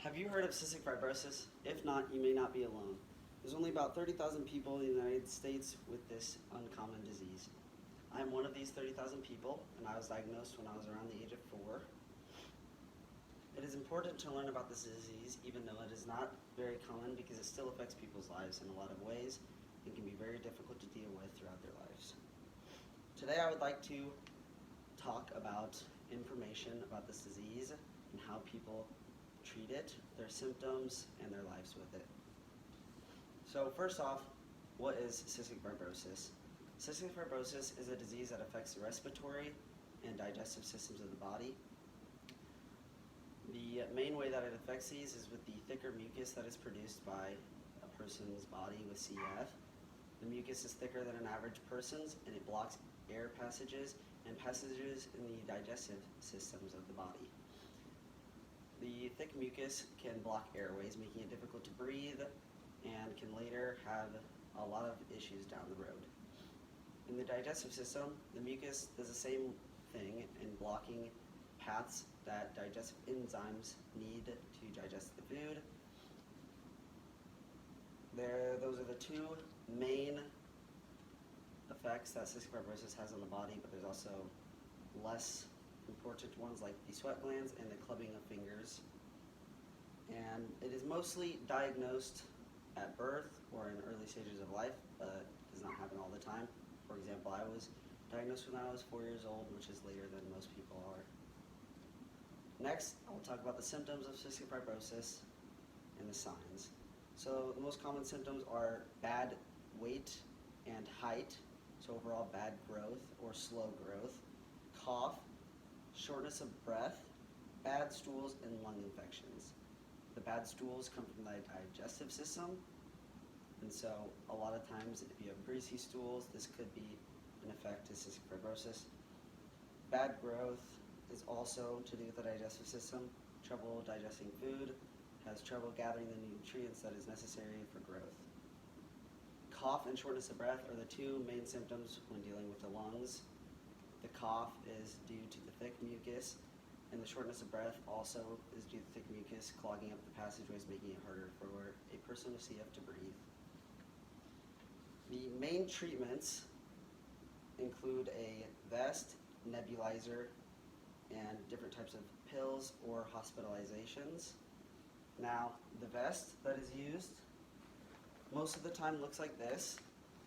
Have you heard of cystic fibrosis? If not, you may not be alone. There's only about 30,000 people in the United States with this uncommon disease. I am one of these 30,000 people, and I was diagnosed when I was around the age of 4. It is important to learn about this disease, even though it is not very common, because it still affects people's lives in a lot of ways and can be very difficult to deal with throughout their lives. Today I would like to talk about information about this disease and how people treat it, their symptoms, and their lives with it. So first off, what is cystic fibrosis? Cystic fibrosis is a disease that affects the respiratory and digestive systems of the body. The main way that it affects these is with the thicker mucus that is produced by a person's body with CF. The mucus is thicker than an average person's, and it blocks air passages and passages in the digestive systems of the body. The thick mucus can block airways, making it difficult to breathe, and can later have a lot of issues down the road. In the digestive system, the mucus does the same thing in blocking paths that digestive enzymes need to digest the food. Those are the two main effects that cystic fibrosis has on the body, but there's also less important ones like the sweat glands and the clubbing of fingers. And it is mostly diagnosed at birth or in early stages of life, but does not happen all the time. For example, I was diagnosed when I was 4 years old, which is later than most people are. Next, I will talk about the symptoms of cystic fibrosis and the signs. So the most common symptoms are bad weight and height, so overall bad growth or slow growth, cough, shortness of breath, bad stools, and lung infections. The bad stools come from the digestive system, and so a lot of times if you have greasy stools, this could be an effect to cystic fibrosis. Bad growth is also to do with the digestive system, trouble digesting food, has trouble gathering the nutrients that is necessary for growth. Cough and shortness of breath are the two main symptoms when dealing with the lungs. The cough is due to the thick mucus, and the shortness of breath also is due to thick mucus clogging up the passageways, making it harder for a person with CF to breathe. The main treatments include a vest, nebulizer, and different types of pills or hospitalizations. Now, the vest that is used most of the time looks like this,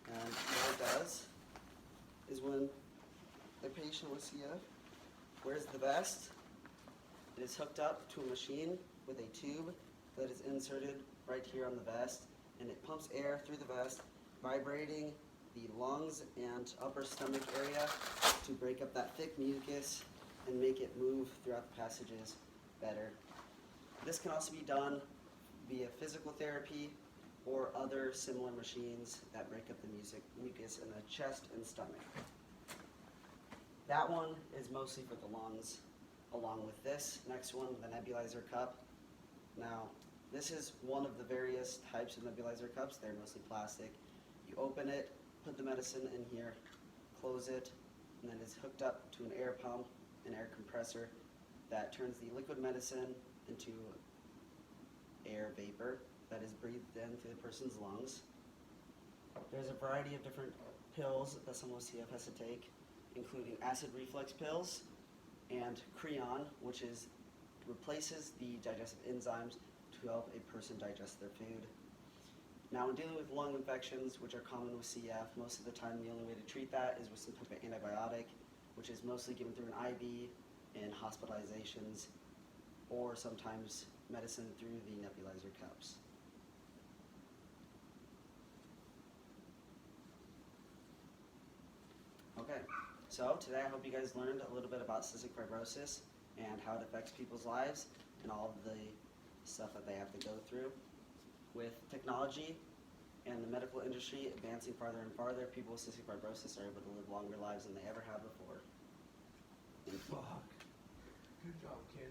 and what it does is when a patient with CF wears the vest, it is hooked up to a machine with a tube that is inserted right here on the vest, and it pumps air through the vest, vibrating the lungs and upper stomach area to break up that thick mucus and make it move throughout the passages better. This can also be done via physical therapy or other similar machines that break up the mucus in the chest and stomach. That one is mostly for the lungs, along with this next one, the nebulizer cup. Now, this is one of the various types of nebulizer cups. They're mostly plastic. You open it, put the medicine in here, close it, and then it's hooked up to an air pump, an air compressor that turns the liquid medicine into air vapor that is breathed in through the person's lungs. There's a variety of different pills that someone with CF has to take, including acid reflux pills and Creon, which replaces the digestive enzymes to help a person digest their food. Now, when dealing with lung infections, which are common with CF, most of the time the only way to treat that is with some type of antibiotic, which is mostly given through an IV in hospitalizations, or sometimes medicine through the nebulizer cups. Okay, so today I hope you guys learned a little bit about cystic fibrosis and how it affects people's lives and all of the stuff that they have to go through. With technology and the medical industry advancing farther and farther, people with cystic fibrosis are able to live longer lives than they ever have before. Fuck. Good job, kid.